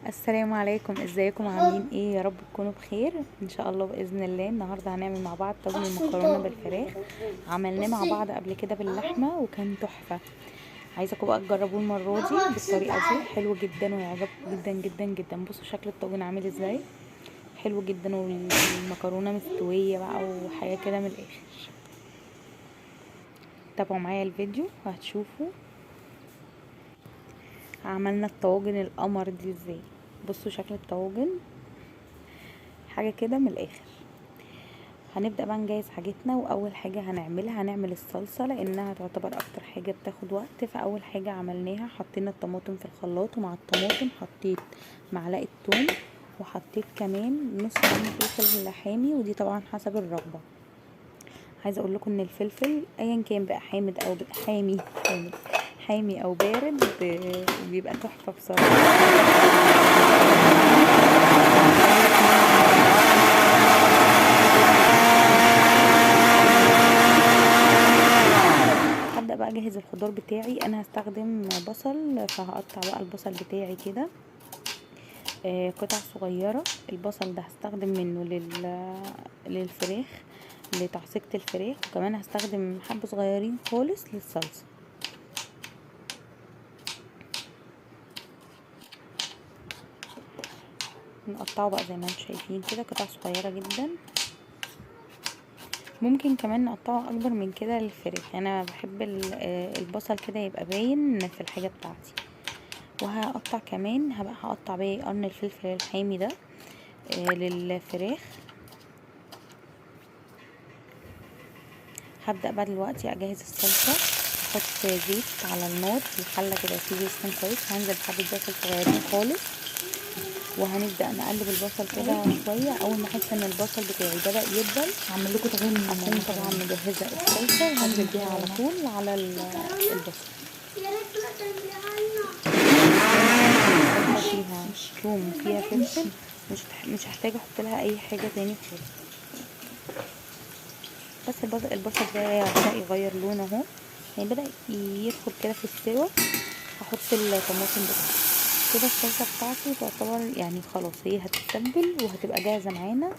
السلام عليكم، ازيكم عاملين ايه؟ يا رب تكونوا بخير ان شاء الله. باذن الله النهارده هنعمل مع بعض طاجن المكرونه بالفراخ. عملناه مع بعض قبل كده باللحمه وكان تحفه. عايزاكم بقى تجربوه المره دي بالطريقه دي، حلو جدا ويعجبكم جدا جدا جدا. بصوا شكل الطاجن عامل ازاي، حلو جدا، والمكرونه مستويه بقى وحاجه كده من الاخر. تابعوا معايا الفيديو وهتشوفوا عملنا الطواجن القمر دي ازاي. بصوا شكل الطواجن حاجه كده من الاخر. هنبدأ بقى نجهز حاجتنا، واول حاجة هنعمل الصلصة لانها تعتبر اكتر حاجة بتاخد وقت. فاول حاجة عملناها حطينا الطماطم في الخلاط، ومع الطماطم حطيت معلقة توم، وحطيت كمان نص قرن فلفل حامي، ودي طبعا حسب الرغبة. عايزة اقول لكم ان الفلفل ايا كان بقى حامد او حامي او بارد بيبقى تحفة بصراحة. هبدأ بقى اجهز الخضار بتاعي. انا هستخدم بصل، فهقطع بقى البصل بتاعي كده قطع صغيرة. البصل ده هستخدم منه للفراخ، لتعصيقة الفراخ، وكمان هستخدم حبة صغيرين خالص للصلصة. نقطعه بقى زي ما انتم شايفين كده قطع صغيرة جدا. ممكن كمان نقطعه اكبر من كده للفراخ. انا بحب البصل كده يبقى باين في الحاجة بتاعتي. وهقطع كمان هقطع بقى قرن الفلفل الحامي ده للفراخ. هبدأ بقى دلوقتي اجهز الصلصة. احط زيت على النار في الحلة كده، اسيبه يسخن كويس. هنزل بحبة بصل صغيرين خالص، وهنبدأ نقلب البصل كده شوية. اول ما احس ان البصل بتاعي بدأ يدبل هعمل لكم طاجن اكون طبعا مجهزة الصلصة، وهنزل بيها على طول على البصل. زي ما قلنا الصلصة فيها ثوم وفيها فلفل، مش هحتاج احط لها اي حاجة تاني خالص. بس البصل ده بدأ يغير لونه اهو، يعني بدأ يدخل كده في السوا. هحط الطماطم بتاعتي كده. الصلصة بتاعتي تعتبر يعني خلاص هي هتتبل وهتبقى جاهزة معانا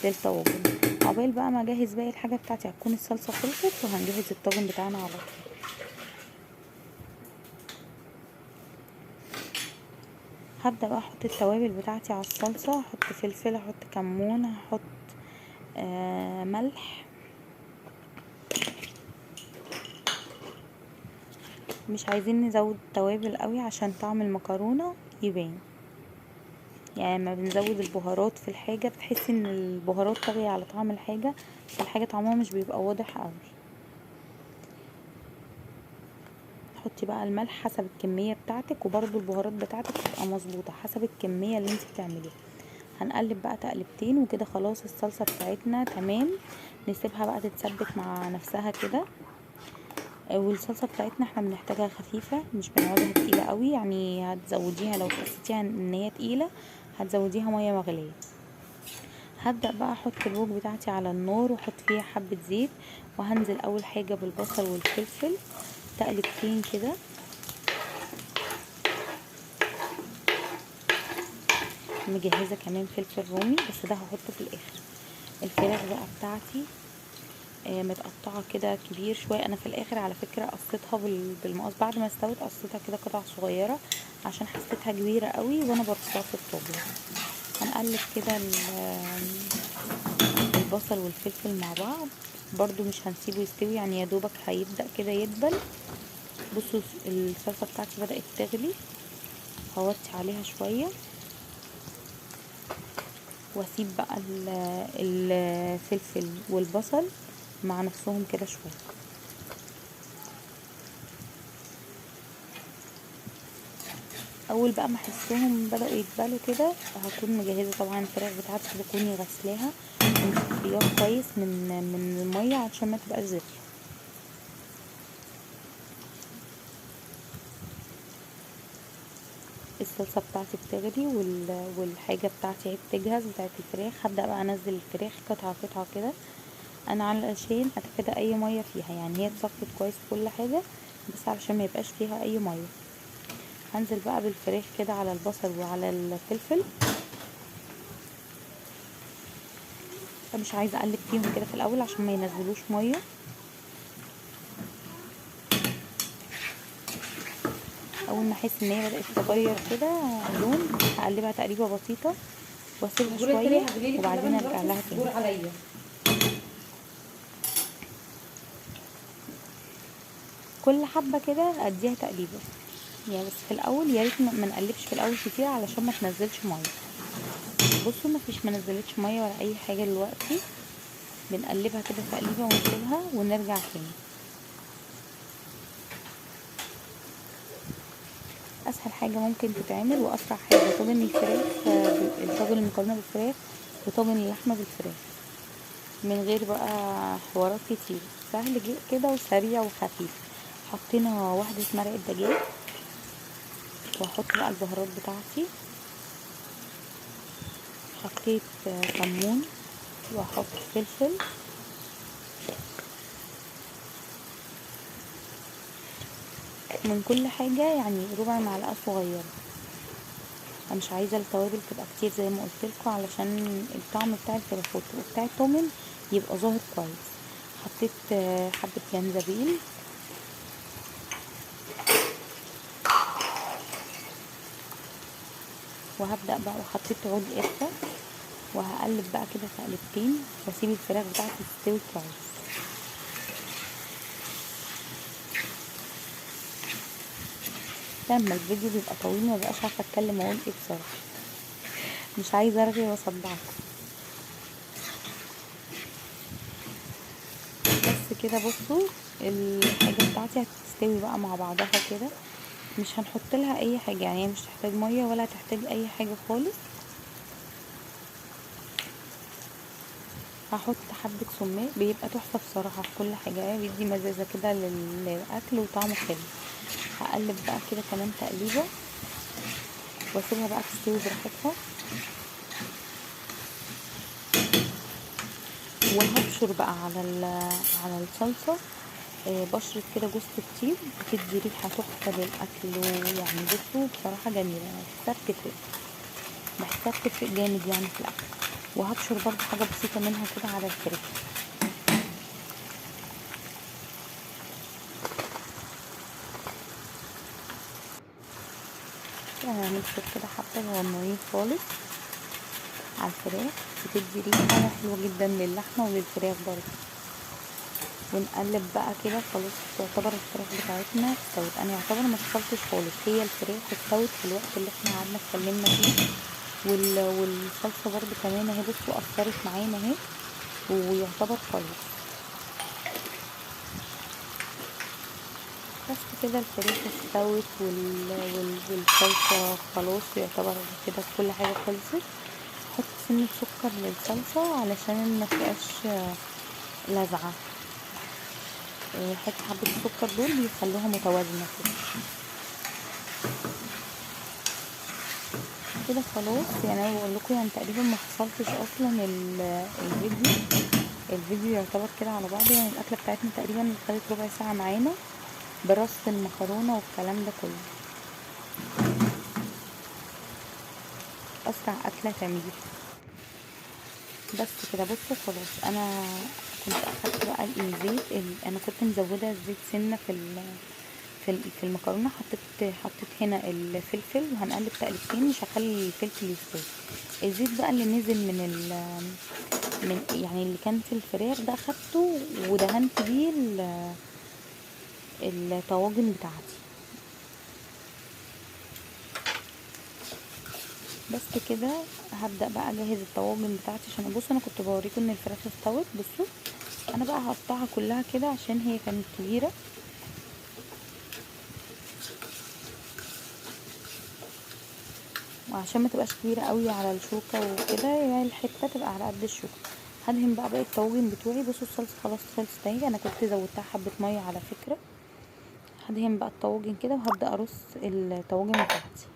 للطواجن. عقبال بقى ما اجهز باقي الحاجة بتاعتي هتكون الصلصة خلصت، وهنجهز الطاجن بتاعنا على طول. هبدأ بقى احط التوابل بتاعتي على الصلصة. هحط فلفل، هحط كمون، هحط ملح. مش عايزين نزود توابل قوي عشان طعم المكرونة يبان. يعني لما بنزود البهارات في الحاجة بتحسي ان البهارات طاغية على طعم الحاجة، فالحاجة طعمها مش بيبقى واضح قوي. حطي بقى الملح حسب الكمية بتاعتك، وبرضو البهارات بتاعتك تبقى مظبوطة حسب الكمية اللي انت بتعمليها. هنقلب بقى تقلبتين وكده خلاص الصلصة بتاعتنا تمام. نسيبها بقى تتسبك مع نفسها كده. والصلصة بتاعتنا احنا بنحتاجها خفيفة، مش بنعوزها تقيلة قوي. يعني هتزوديها لو حسيتيها ان هي تقيلة هتزوديها مية مغلية. هبدأ بقى احط الوك بتاعتي على النار، واحط فيها حبة زيت، وهنزل اول حاجة بالبصل والفلفل تقلبتين كده. مجهزة كمان فلفل رومي بس ده هحطه في الاخر. الفراخ بقى بتاعتي متقطعة كده كبير شوية. انا في الاخر على فكرة قصيتها بالمقص بعد ما استوت، قصيتها كده قطع صغيرة عشان حسيتها كبيرة قوي وانا برصها في الطاجن. هنقلب كده البصل والفلفل مع بعض. برضو مش هنسيبه يستوي، يعني يا دوبك هيبدأ كده يدبل. بصوا الصلصة بتاعتي بدأت تغلي، هوطي عليها شوية واسيب بقى الفلفل والبصل مع نفسهم كده شوية. اول بقى ما احسهم بدأوا يدبلوا كده هكون مجهزة طبعا الفراخ بتاعتي، بكوني غسلاها ومصفياها كويس من المية عشان ما تبقاش زفرة. الصلصة بتاعتي بتغلي والحاجة بتاعتي اهي بتجهز بتاعت الفراخ. هبدأ بقى انزل الفراخ قطعة قطعة كده، انا علشان اتفادى اي مية فيها. يعني هي اتصفت كويس كل حاجة بس علشان ما يبقاش فيها اي مية. هنزل بقى بالفراخ كده على البصل وعلى الفلفل. مش عايزه اقلب فيهم كده في الاول عشان ما ينزلوش ميه. اول ما احس ان هي بدات تغير كده لون هقلبها تقليبه بسيطه واسيبها شويه وبعدين ارجع لها تاني. كل حبه كده اديها تقليبه يعني، بس في الاول يا ريت ما نقلبش في الاول كتير علشان ما تنزلش ميه. بصوا ما نزلتش ميه ولا اي حاجه دلوقتي. بنقلبها كده تقليبه ونسيبها ونرجع تاني. اسهل حاجه ممكن تتعمل واسرع حاجه طاجن الفراخ، طاجن المكرونه بالفراخ وطاجن اللحمه بالفراخ من غير بقى حوارات كتير. سهل كده وسريع وخفيف. حطينا واحده مرقه دجاج واحط بقى البهارات بتاعتي. حطيت كمون واحط فلفل من كل حاجه يعني ربع معلقه صغيره. انا مش عايزه التوابل تبقى كتير زي ما قلت لكم علشان الطعم بتاع الفراخ وبتاع الطاجن يبقى ظاهر كويس. حطيت حبه جنزبيل وهبدا بقى وحطيت عود قرفه وهقلب بقى كده تقلبتين واسيب الفراخ بتاعتي تستوي كويس. لما الفيديو بيبقى طويل مبقاش عارفه اتكلم واقول ايه بصراحه، مش عايزه ارغي واصدعكم. بس كده بصوا الحاجه بتاعتي هتستوي بقى مع بعضها كده. مش هنحط لها اي حاجه يعني، هي مش تحتاج ميه ولا تحتاج اي حاجه خالص. هحط حبه سماق بيبقى تحفه بصراحه في كل حاجه، بيدي مزازه كده للاكل وطعمه حلو. هقلب بقى كده كمان تقليبه واسيبها بقى تستوي براحتها. وهبشر بقى على الصلصه بشرة كده جوز الطيب بتدي ريحة تحفة للأكل. ويعني بصوا بصراحة جميلة، بحسها بتفرق جامد يعني في الأكل. وهبشر برضو حاجة بسيطة منها كده على الفراخ. يعني هنبشر كده حبة صغننين خالص على الفراخ بتدي ريحة حلوة جدا للحمة وللفراخ برضو. ونقلب بقى كده خلاص. تعتبر الفراخ بتاعتنا استوت، انا يعتبر ما فصلتش خالص، هي الفراخ استوت في الوقت اللي احنا قعدنا اتكلمنا فيه. والصلصه برضو كمان اهي بصوا اثرت معانا اهي ويعتبر خلاص. بس كده الفراخ استوت والصلصه خلاص يعتبر كده كل حاجه خلصت. حط سنه سكر للصلصه علشان ما تبقاش لازعه. حط حبه السكر دول بيخلوها متوازنه كده خلاص. يعني انا بقول لكم يعني تقريبا ما فصلتش اصلا الفيديو يعتبر كده على بعضه. يعني الاكله بتاعتنا تقريبا خدت ربع ساعه معانا برص المكرونه والكلام ده كله. اسرع اكله تعمليها. بس كده بصوا خلاص. انا كنت اخدت بقى الزيت انا كنت مزوده الزيت سنه في المكرونه. حطيت هنا الفلفل وهنقلب تقلبتين مش هخلي الفلفل يستوي. الزيت بقى اللي نزل من يعني اللي كان في الفراخ ده اخدته ودهنت بيه الطواجن بتاعتي. بس كده هبدأ بقى اجهز الطواجن بتاعتي عشان بصوا انا كنت بوريكم ان الفراخ استوت. بصوا انا بقى هقطعها كلها كده عشان هي كانت كبيره وعشان ما تبقاش كبيره قوي على الشوكه وكده، يعني الحته تبقى على قد الشوكه. هدهن بقى باقي الطواجن بتوعي. بصوا الصلصه خلاص خلصت اهي، انا كنت زودتها حبه ميه على فكره. هدهن بقى الطواجن كده وهبدا ارص الطواجن بتاعتي.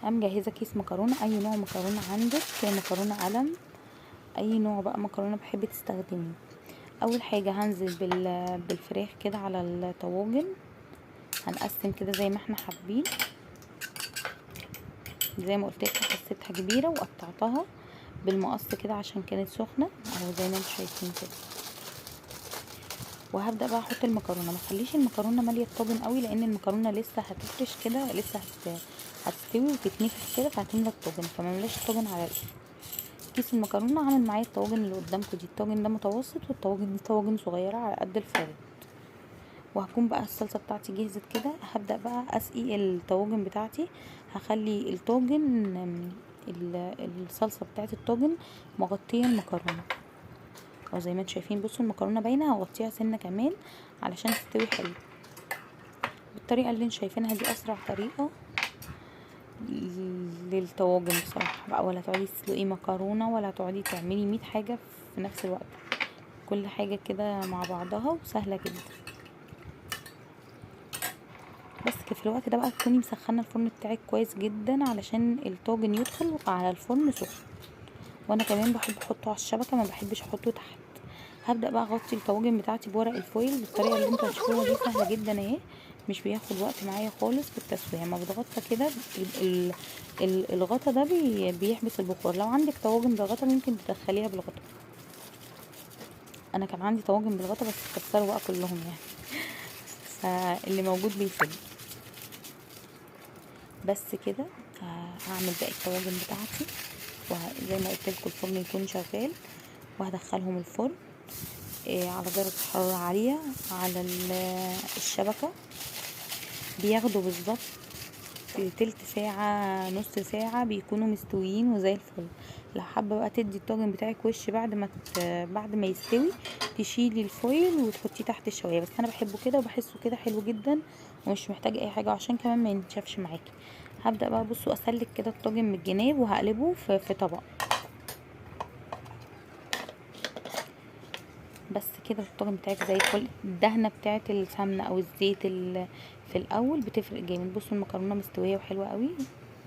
انا مجهزه كيس مكرونه، اي نوع مكرونه عندك، مكرونه قلم، اي نوع بقى مكرونه بحب تستخدميه. اول حاجه هنزل بالفراخ كده على الطواجن هنقسم كده زي ما احنا حابين. زي ما قلت لكم حسيتها كبيره وقطعتها بالمقص كده عشان كانت سخنه اهو زي ما انتم شايفين كده. وهبدا بقى احط المكرونه. ما تخليش المكرونه ماليه الطاجن قوي لان المكرونه لسه هتفرش كده، لسه هتستوي وتتنفخ كده فهتملى الطاجن، فما ملاش الطاجن على الاخر. كيس المكرونه عامل معايا الطواجن اللي قدامكم دي. الطاجن ده متوسط والطواجن دي طواجن صغيره على قد الفرد. وهكون بقى الصلصه بتاعتي جهزت كده. هبدا بقى اسقي الطواجن بتاعتي. هخلي الطاجن الصلصه بتاعت الطاجن مغطيه المكرونه او زي ما انتم شايفين. بصوا المكرونه باينه، هغطيها سنه كمان علشان تستوي حلو. بالطريقه اللي انتم شايفينها دي اسرع طريقه للطواجن بصراحه بقى، ولا تقعدي تسلقي مكرونه ولا تقعدي تعملي 100 حاجه في نفس الوقت. كل حاجه كده مع بعضها وسهله جدا. بس كده في الوقت ده بقى تكوني مسخنه الفرن بتاعك كويس جدا علشان الطاجن يدخل على الفرن سخن. وانا كمان بحب احطه على الشبكه، ما بحبش احطه تحت. هبدا بقى اغطي الطواجن بتاعتي بورق الفويل بالطريقه اللي انتوا هتشوفوها دي. سهله جدا اهي، مش بياخد وقت معايا خالص في التسويه. ما بتغطى كده الغطا ده بيحبس البخار. لو عندك طواجن بالغطا ممكن تدخليها بالغطا. انا كان عندي طواجن بالغطا بس اتكسروا بقى كلهم يعني، فاللي موجود بيفيد. بس كده هعمل باقي الطواجن بتاعتي وزي ما قلت لكم الفرن يكون شغال. وهدخلهم الفرن على درجة حرارة عالية على الشبكة. بياخدوا بالظبط تلت ساعة نص ساعة بيكونوا مستويين وزي الفل. لو حابة بقى تدي الطاجن بتاعك وش بعد ما يستوي تشيلي الفويل وتحطيه تحت الشواية. بس انا بحبه كده وبحسه كده حلو جدا ومش محتاج اي حاجة عشان كمان ما ينشفش معاكي. هبدأ بقى بصوا اسلك كده الطاجن من الجناب وهقلبه في طبق. بس كده الطاجن بتاعك زي الفل. الدهنه بتاعه السمنه او الزيت في الاول بتفرق جامد. بصوا المكرونه مستويه وحلوه قوي،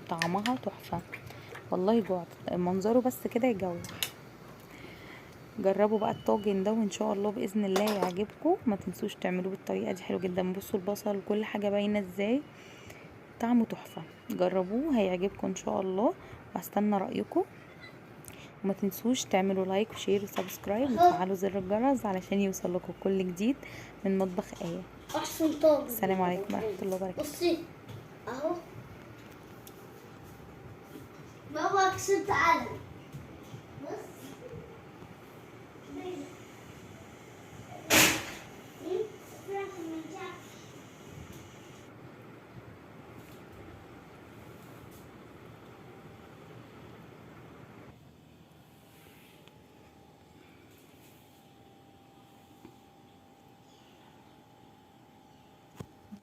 طعمها تحفه. والله جوعت، منظره بس كده يجوع. جربوا بقى الطاجن ده وان شاء الله باذن الله يعجبكم. ما تنسوش تعملوه بالطريقه دي، حلو جدا. بصوا البصل وكل حاجه باينه ازاي، طعمه تحفه. جربوه هيعجبكم ان شاء الله، واستنى رايكم. وما تنسوش تعملوا لايك وشير وسبسكرايب وتفعلوا زر الجرس علشان يوصل لكم كل جديد من مطبخ آية. احسن طاجن. السلام عليكم ورحمة الله وبركاته. بصي اهو بابا كسبت علم.